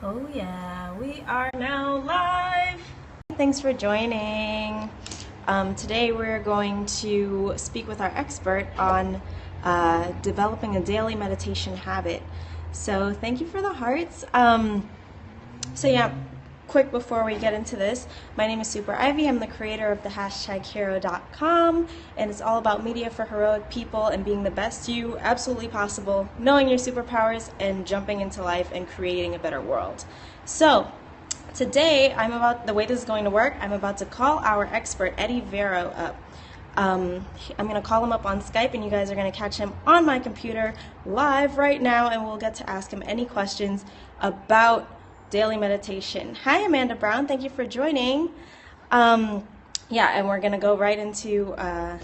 Oh yeah, we are now live. Thanks for joining. Today we're going to speak with our expert on developing a daily meditation habit. So thank you for the hearts. Quick before we get into this, my name is Super Ivy. I'm the creator of the #hero.com, and it's all about media for heroic people and being the best you absolutely possible, knowing your superpowers, and jumping into life and creating a better world. So, today, the way this is going to work, I'm about to call our expert, Eddy Vero, up. I'm going to call him up on Skype, and you guys are going to catch him on my computer live right now, and we'll get to ask him any questions about daily meditation. Hi, Amanda Brown. Thank you for joining. And we're going to go right into to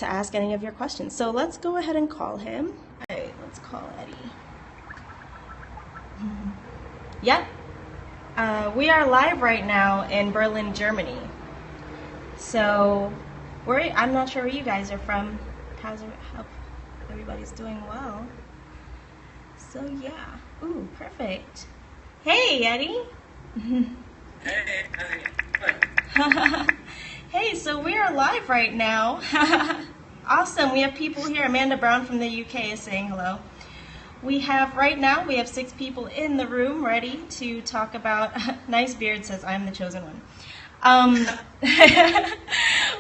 ask any of your questions. So let's go ahead and call him. All right, let's call Eddy. Yep. We are live right now in Berlin, Germany. So I'm not sure where you guys are from. Hope everybody's doing well. So yeah. Ooh, perfect. Hey, Eddy. Hey. Hey, so we are live right now. Awesome. We have people here. Amanda Brown from the UK is saying hello. We have 6 people in the room ready to talk about. Nice beard says I'm the chosen one.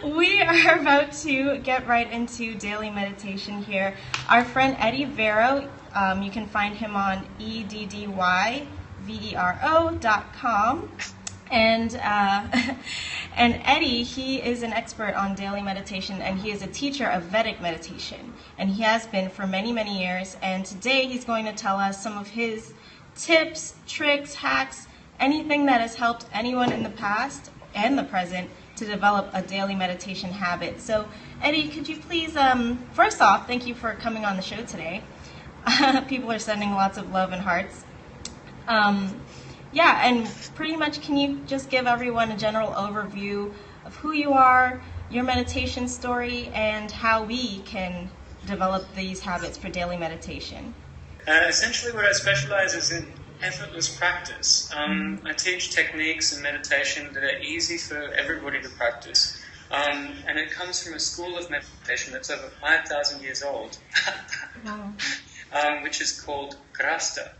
We are about to get right into daily meditation here. Our friend Eddy Vero, you can find him on eddyvero.com. And Eddy, he is an expert on daily meditation, and he is a teacher of Vedic meditation, and he has been for many, many years. And today he's going to tell us some of his tips, tricks, hacks, anything that has helped anyone in the past and the present to develop a daily meditation habit. So, Eddy, could you please, first off, thank you for coming on the show today. People are sending lots of love and hearts. And pretty much, can you just give everyone a general overview of who you are, your meditation story, and how we can develop these habits for daily meditation? Essentially what I specialize is in effortless practice. I teach techniques in meditation that are easy for everybody to practice. And it comes from a school of meditation that's over 5,000 years old, Wow. Which is called Grasta.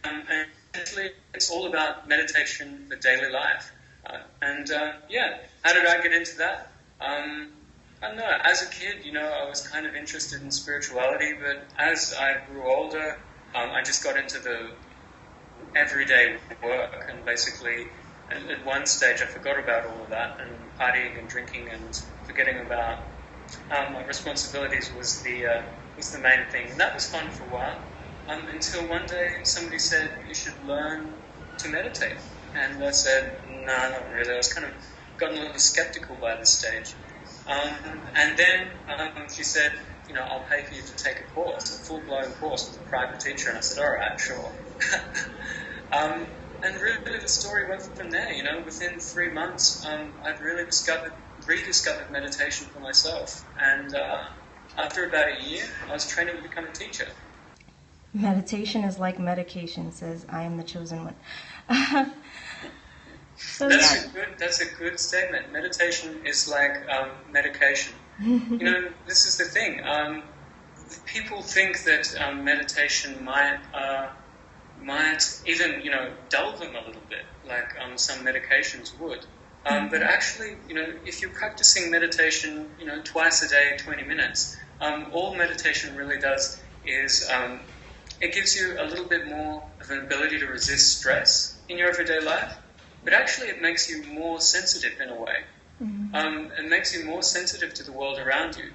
And essentially it's all about meditation for daily life. How did I get into that? I don't know. As a kid, I was kind of interested in spirituality, but as I grew older, I just got into the everyday work, and basically at one stage I forgot about all of that, and partying and drinking and forgetting about my responsibilities was the main thing. And that was fun for a while, until one day somebody said, you should learn to meditate. And I said, no, not really. I was kind of gotten a little skeptical by this stage. And then she said, I'll pay for you to take a course, a full-blown course with a private teacher. And I said, all right, sure. And really the story went from there. Within 3 months, I'd really rediscovered meditation for myself. And after about a year, I was training to become a teacher. Meditation is like medication, says I am the chosen one. That's a good statement. Meditation is like medication. This is the thing. People think that meditation might even dull them a little bit, like some medications would. But actually, if you're practicing meditation, twice a day, 20 minutes, all meditation really does is it gives you a little bit more of an ability to resist stress in your everyday life, but actually it makes you more sensitive in a way. It makes you more sensitive to the world around you.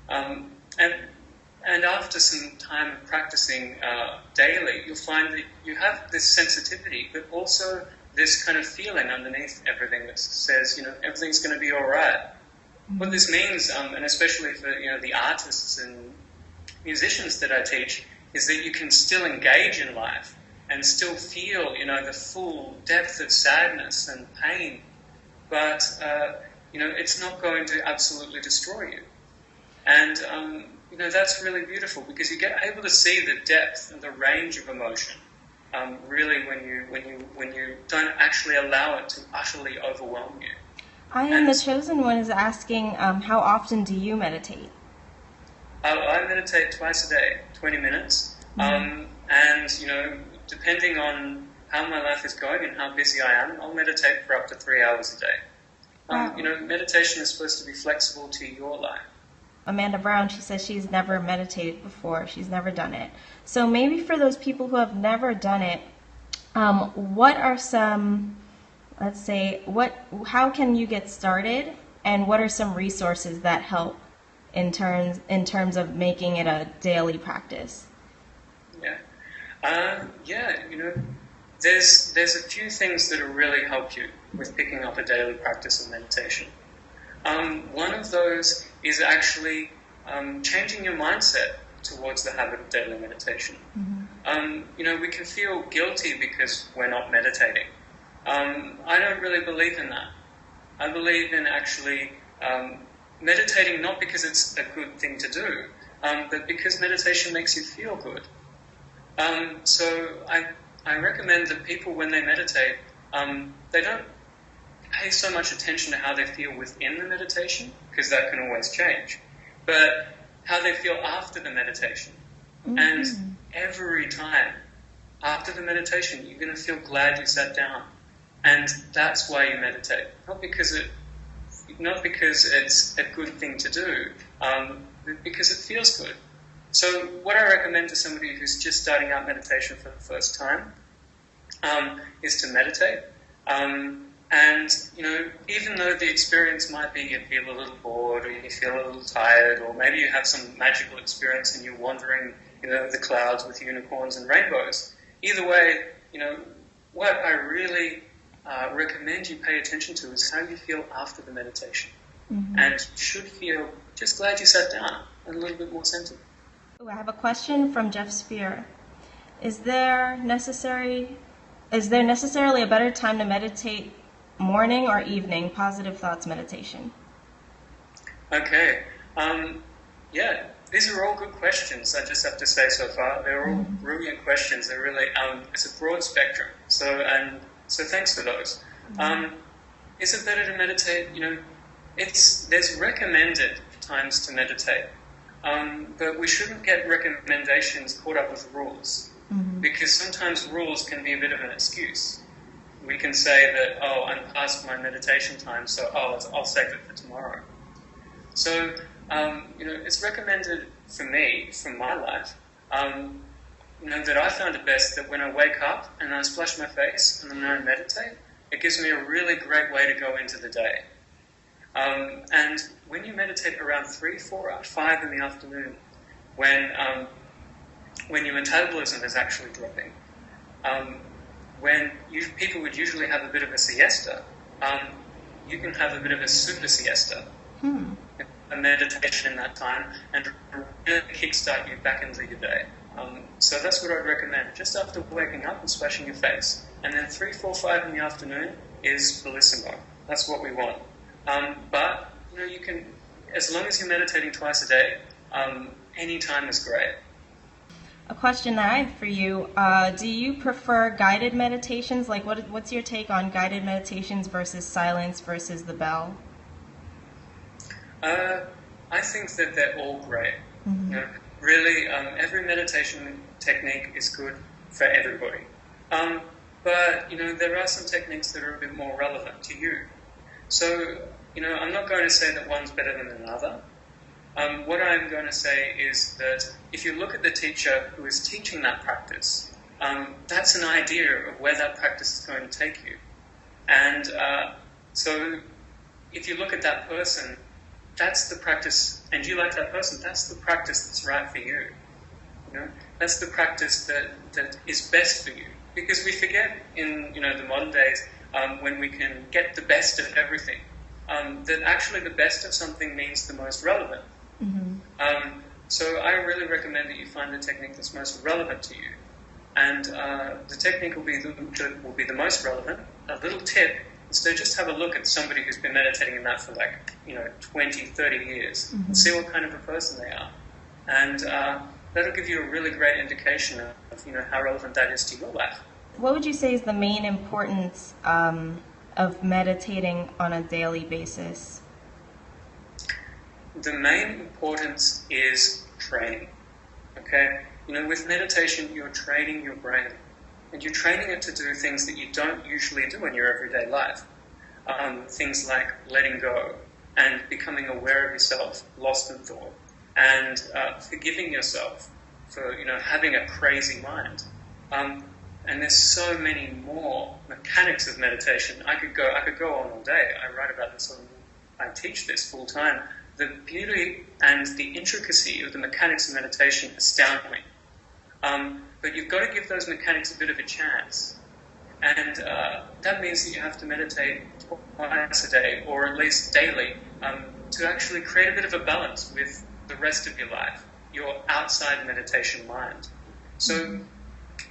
And after some time of practicing daily, you'll find that you have this sensitivity, but also this kind of feeling underneath everything that says, everything's going to be all right. What this means, and especially for the artists and musicians that I teach, is that you can still engage in life and still feel, the full depth of sadness and pain, but it's not going to absolutely destroy you. And that's really beautiful, because you get able to see the depth and the range of emotion really when you don't actually allow it to utterly overwhelm you. I am the chosen one is asking, how often do you meditate? I meditate twice a day, 20 minutes, and depending on how my life is going and how busy I am, I'll meditate for up to 3 hours a day. Meditation is supposed to be flexible to your life. Amanda Brown, she says she's never meditated before. She's never done it. So maybe for those people who have never done it, what are some, let's say, how can you get started, and what are some resources that help in terms of making it a daily practice? There's a few things that will really help you with picking up a daily practice of meditation. One of those is actually changing your mindset towards the habit of daily meditation. We can feel guilty because we're not meditating. I don't really believe in that. I believe in actually meditating not because it's a good thing to do, but because meditation makes you feel good. So I recommend that people, when they meditate, they don't pay so much attention to how they feel within the meditation, because that can always change, but how they feel after the meditation. And every time after the meditation, you're going to feel glad you sat down. And that's why you meditate. Not because it's a good thing to do, but because it feels good. So what I recommend to somebody who's just starting out meditation for the first time is to meditate. And, even though the experience might be you feel a little bored, or you feel a little tired, or maybe you have some magical experience and you're wandering, the clouds with unicorns and rainbows. Either way, what I really recommend you pay attention to is how you feel after the meditation. And you should feel just glad you sat down and a little bit more centered. I have a question from Jeff Spear. Is there necessarily a better time to meditate, morning or evening, positive thoughts meditation? Okay. These are all good questions, I just have to say so far. They're all brilliant questions. They're really, it's a broad spectrum. So thanks for those. Is it better to meditate? There's recommended times to meditate. But we shouldn't get recommendations caught up with rules, because sometimes rules can be a bit of an excuse. We can say that, I'm past my meditation time, so I'll save it for tomorrow. So, it's recommended for me, from my life, that I found it best that when I wake up and I splash my face and then I meditate, it gives me a really great way to go into the day. And when you meditate around 3, 4, 5 in the afternoon, when your metabolism is actually dropping, when people would usually have a bit of a siesta, you can have a bit of a super siesta, a meditation in that time, and really kickstart you back into your day. So that's what I'd recommend. Just after waking up and splashing your face, and then 3, 4, 5 in the afternoon is bellissimo. That's what we want. But you can, as long as you're meditating twice a day, any time is great. A question that I have for you, do you prefer guided meditations? Like, what's your take on guided meditations versus silence versus the bell? I think that they're all great. Really, every meditation technique is good for everybody. But, there are some techniques that are a bit more relevant to you. So, I'm not going to say that one's better than another. What I'm going to say is that if you look at the teacher who is teaching that practice, that's an idea of where that practice is going to take you. And so if you look at that person, that's the practice, and you like that person, that's the practice that's right for you. That's the practice that is best for you. Because we forget in the modern days, when we can get the best of everything, that actually the best of something means the most relevant. So I really recommend that you find the technique that's most relevant to you. And the technique will be the most relevant. A little tip is to just have a look at somebody who's been meditating in that for 20, 30 years and see what kind of a person they are. And that'll give you a really great indication how relevant that is to your life. What would you say is the main importance of meditating on a daily basis? The main importance is training. Okay? With meditation, you're training your brain. And you're training it to do things that you don't usually do in your everyday life. Things like letting go and becoming aware of yourself, lost in thought, and forgiving yourself for having a crazy mind. And there's so many more mechanics of meditation. I could go on all day. I write about this I teach this full time. The beauty and the intricacy of the mechanics of meditation astound me. But you've got to give those mechanics a bit of a chance. And that means that you have to meditate twice a day, or at least daily, to actually create a bit of a balance with the rest of your life, your outside meditation mind. So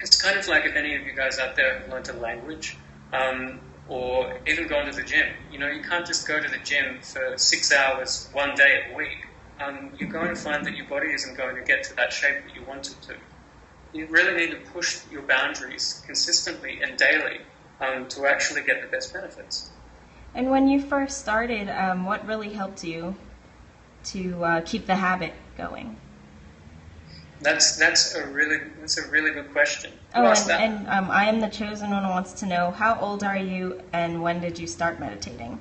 it's kind of like if any of you guys out there have learned a language, or even gone to the gym. You can't just go to the gym for 6 hours one day a week. You're going to find that your body isn't going to get to that shape that you want it to. You really need to push your boundaries consistently and daily to actually get the best benefits. And when you first started, what really helped you to keep the habit going? That's a really good question. Oh, and I am the chosen one wants to know, how old are you and when did you start meditating?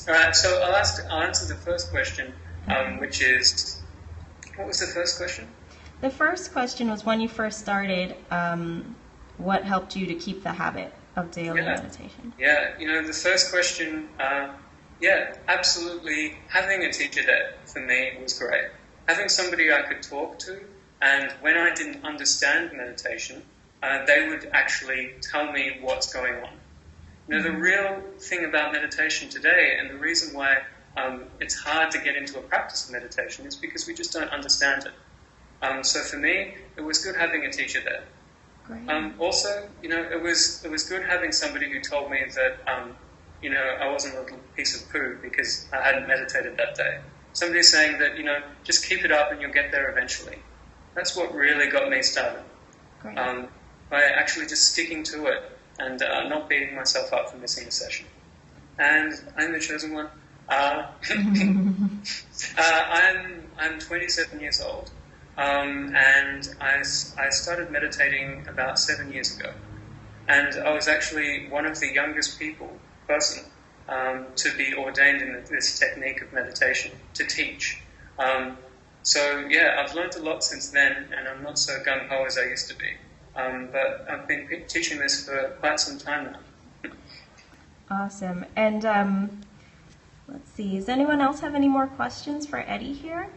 All right, so I'll answer the first question, which is, what was the first question? The first question was when you first started, what helped you to keep the habit of daily meditation? Yeah, the first question, absolutely. Having a teacher there for me was great. Having somebody I could talk to, and when I didn't understand meditation, they would actually tell me what's going on. The real thing about meditation today, and the reason why it's hard to get into a practice of meditation, is because we just don't understand it. So for me, it was good having a teacher there. Great. Also, it was good having somebody who told me that, I wasn't a little piece of poo because I hadn't meditated that day. Somebody saying that, just keep it up and you'll get there eventually. That's what really got me started. Great. By actually just sticking to it and not beating myself up for missing a session. And I'm the chosen one. I'm 27 years old. And I started meditating about 7 years ago. And I was actually one of the youngest person to be ordained in this technique of meditation, to teach. So I've learned a lot since then, and I'm not so gung-ho as I used to be. But I've been teaching this for quite some time now. Awesome. And let's see, does anyone else have any more questions for Eddy here?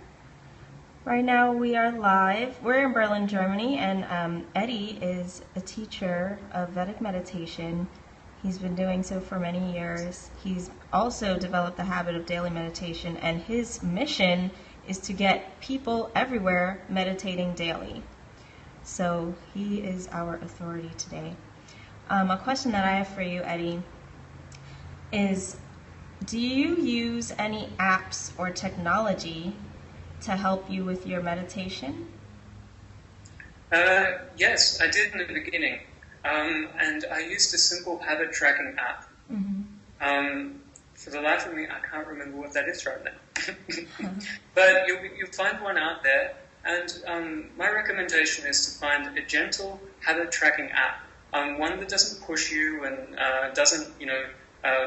Right now we are live. We're in Berlin, Germany, and Eddy is a teacher of Vedic meditation. He's been doing so for many years. He's also developed the habit of daily meditation, and his mission is to get people everywhere meditating daily. So he is our authority today. A question that I have for you, Eddy, is do you use any apps or technology to help you with your meditation? Yes, I did in the beginning. And I used a simple habit tracking app. Mm-hmm. For the life of me, I can't remember what that is right now. But you'll find one out there. And my recommendation is to find a gentle habit tracking app. One that doesn't push you and doesn't,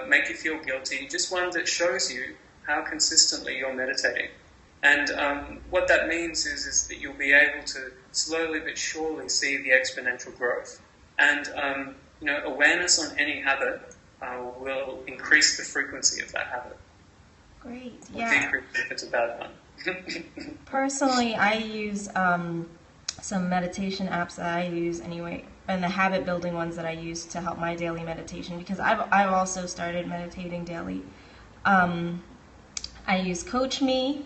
make you feel guilty. Just one that shows you how consistently you're meditating. And what that means is that you'll be able to slowly but surely see the exponential growth. And awareness on any habit will increase the frequency of that habit. Great. Or Yeah. decrease if it's a bad one. Personally, I use some meditation apps that I use anyway, and the habit building ones that I use to help my daily meditation, because I've also started meditating daily. I use Coach Me,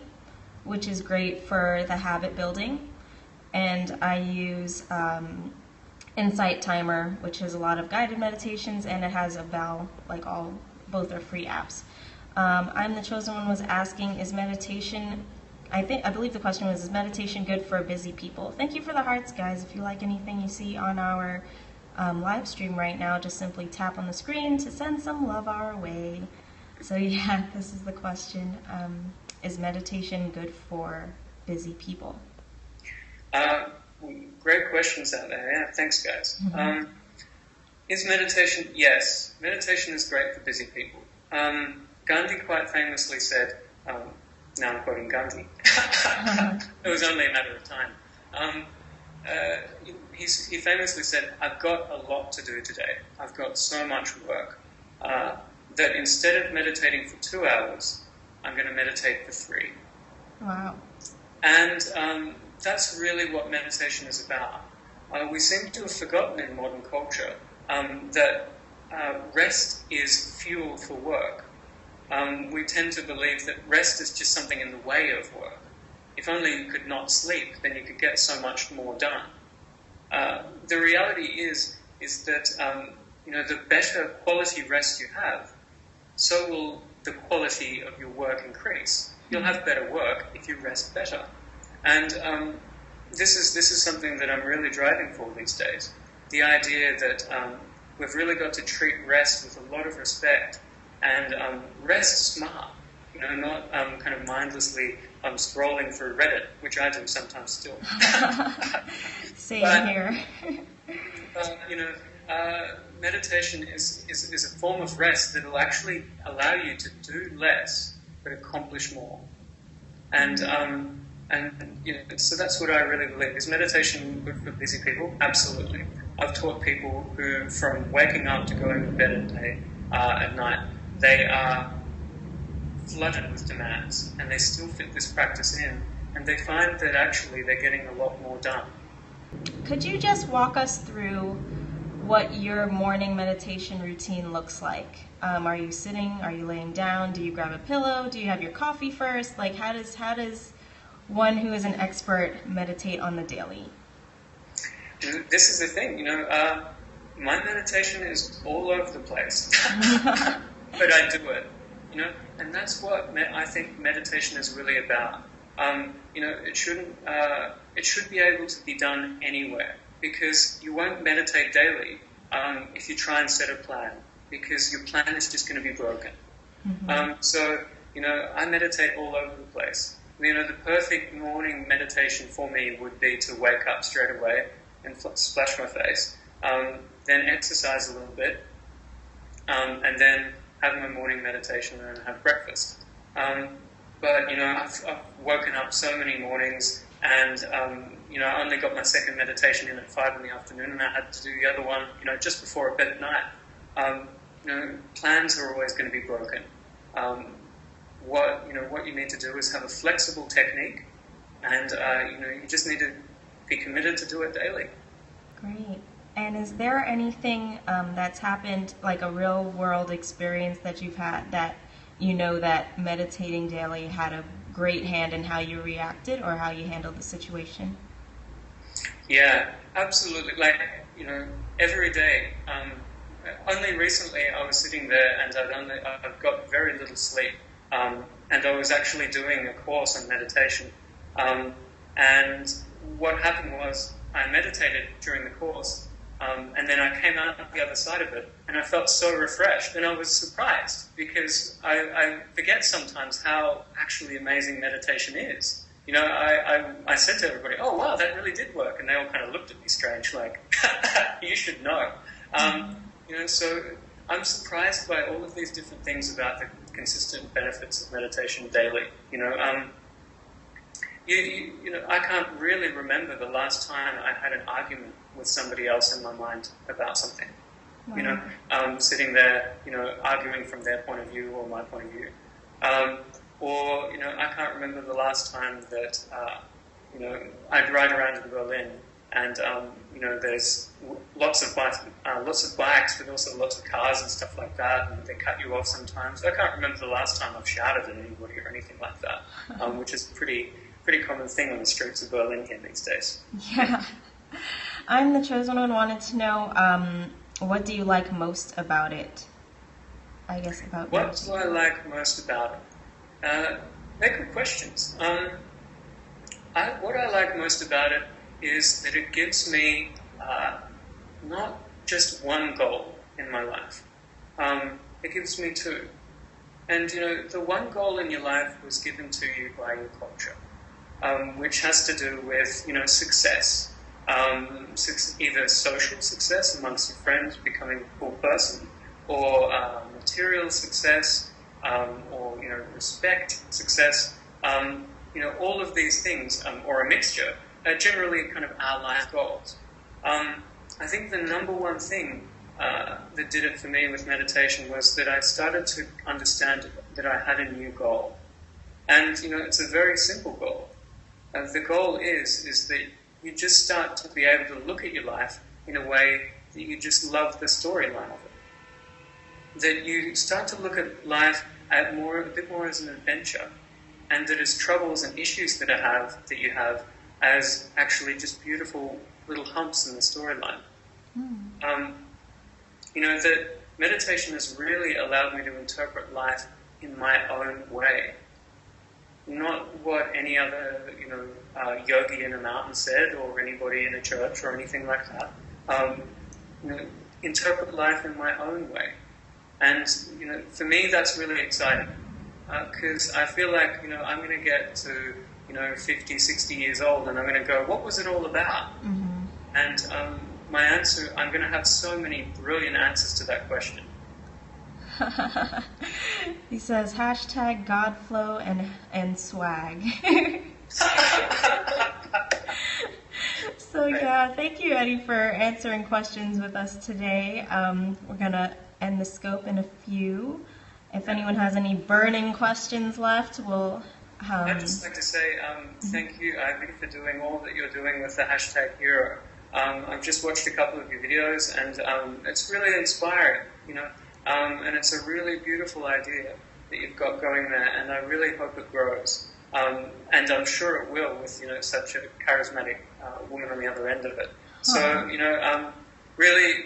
which is great for the habit building, and I use Insight Timer, which has a lot of guided meditations, and it has a bell. Both are free apps. I'm the chosen one was asking, is meditation I believe the question was, is meditation good for busy people? Thank you for the hearts, guys. If you like anything you see on our live stream right now, just simply tap on the screen to send some love our way. So yeah, this is the question. Is meditation good for busy people? Great questions out there. Yeah, thanks, guys. Is meditation? Yes, meditation is great for busy people. Gandhi quite famously said, now I'm quoting Gandhi, it was only a matter of time. He famously said, I've got a lot to do today. I've got so much work that instead of meditating for 2 hours, I'm going to meditate for 3. Wow. And that's really what meditation is about. We seem to have forgotten in modern culture that rest is fuel for work. We tend to believe that rest is just something in the way of work. If only you could not sleep, then you could get so much more done. The reality is that the better quality rest you have, so will the quality of your work increase. You'll have better work if you rest better. And this is something that I'm really driving for these days. The idea that we've really got to treat rest with a lot of respect and rest smart. Not kind of mindlessly scrolling through Reddit, which I do sometimes still. Same here. Meditation is a form of rest that will actually allow you to do less but accomplish more. And so that's what I really believe. Is meditation good for busy people? Absolutely. I've taught people who, from waking up to going to bed at night, they are flooded with demands, and they still fit this practice in, and they find that actually they're getting a lot more done. Could you just walk us through what your morning meditation routine looks like? Are you sitting? Are you laying down? Do you grab a pillow? Do you have your coffee first? Like, how does one who is an expert meditate on the daily? This is the thing, my meditation is all over the place, but I do it, and that's what I think meditation is really about. It should be able to be done anywhere, because you won't meditate daily if you try and set a plan, because your plan is just going to be broken. So I meditate all over the place. The perfect morning meditation for me would be to wake up straight away and splash my face, then exercise a little bit, and then have my morning meditation and have breakfast. But I've woken up so many mornings, and I only got my second meditation in at 5 in the afternoon, and I had to do the other one, just before bed at night. Plans are always going to be broken. What you need to do is have a flexible technique, and you just need to be committed to do it daily. Great. And is there anything that's happened, like a real world experience that you've had that that meditating daily had a great hand in how you reacted or how you handled the situation? Yeah, absolutely. Like, every day. Only recently I was sitting there and I've got very little sleep. And I was actually doing a course on meditation. And what happened was I meditated during the course, and then I came out the other side of it, and I felt so refreshed, and I was surprised, because I forget sometimes how actually amazing meditation is. I said to everybody, oh wow, that really did work, and they all kind of looked at me strange, like, you should know. So I'm surprised by all of these different things about the consistent benefits of meditation daily. I can't really remember the last time I had an argument with somebody else in my mind about something. Wow. Sitting there, arguing from their point of view or my point of view. I can't remember the last time that, I'd ride around in Berlin and, there's lots of bikes, but also lots of cars and stuff like that, and they cut you off sometimes. I can't remember the last time I've shouted at anybody or anything like that, which is pretty common thing on the streets of Berlin here these days. Yeah. I'm the chosen one. Wanted to know, what do you like most about it? I guess about what do I like most about it? They're good questions. What I like most about it is that it gives me not just one goal in my life. It gives me two. And the one goal in your life was given to you by your culture, which has to do with success, either social success amongst your friends, becoming a cool person, or material success, or respect, success. All of these things, or a mixture, are generally kind of our life goals. I think the number one thing that did it for me with meditation was that I started to understand that I had a new goal. And, it's a very simple goal. The goal is that you just start to be able to look at your life in a way that you just love the storyline of it. That you start to look at life a bit more as an adventure, and that as troubles and issues that you have as actually just beautiful little humps in the storyline. That meditation has really allowed me to interpret life in my own way. Not what any other, yogi in a mountain said, or anybody in a church, or anything like that. Interpret life in my own way. And, for me, that's really exciting. Because I feel like, I'm going to get to, 50, 60 years old, and I'm going to go, what was it all about? Mm-hmm. And my answer, I'm going to have so many brilliant answers to that question. He says, hashtag Godflow and swag. So yeah, thank you, Eddy, for answering questions with us today. We're going to end the scope in a few. If anyone has any burning questions left, we'll... I'd just like to say thank you, Ivy, for doing all that you're doing with the hashtag Hero. I've just watched a couple of your videos, and it's really inspiring, and it's a really beautiful idea that you've got going there, and I really hope it grows. And I'm sure it will with, such a charismatic woman on the other end of it. So, really,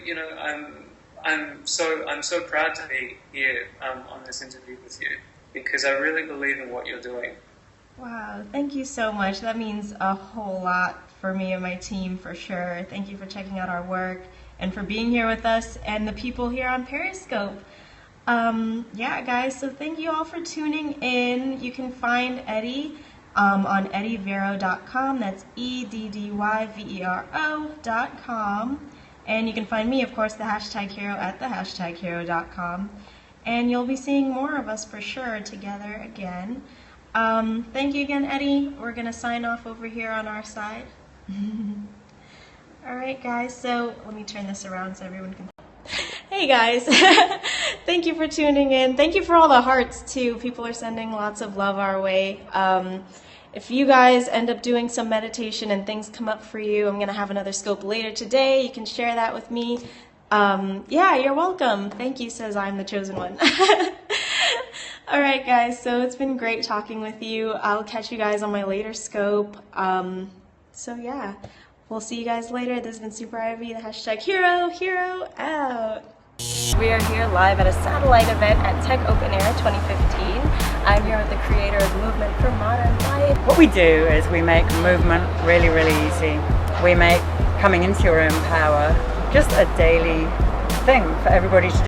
I'm so proud to be here on this interview with you, because I really believe in what you're doing. Wow, thank you so much. That means a whole lot for me and my team, for sure. Thank you for checking out our work and for being here with us and the people here on Periscope. Yeah, guys, so thank you all for tuning in. You can find Eddy on eddyvero.com. That's EDDYVERO.com. And you can find me, of course, the hashtag hero at the hashtaghero.com. And you'll be seeing more of us for sure together again. Thank you again, Eddy. We're going to sign off over here on our side. Alright, guys, so let me turn this around so everyone can... Hey, guys. Thank you for tuning in. Thank you for all the hearts, too. People are sending lots of love our way. If you guys end up doing some meditation and things come up for you, I'm going to have another scope later today. You can share that with me. Yeah, you're welcome. Thank you, says I'm the chosen one. All right, guys, so it's been great talking with you. I'll catch you guys on my later scope. So yeah, we'll see you guys later. This has been Super Ivy, the hashtag hero out. We are here live at a satellite event at Tech Open Air 2015. I'm here with the creator of Movement for Modern Life. What we do is we make movement really, really easy. We make coming into your own power just a daily thing for everybody to do.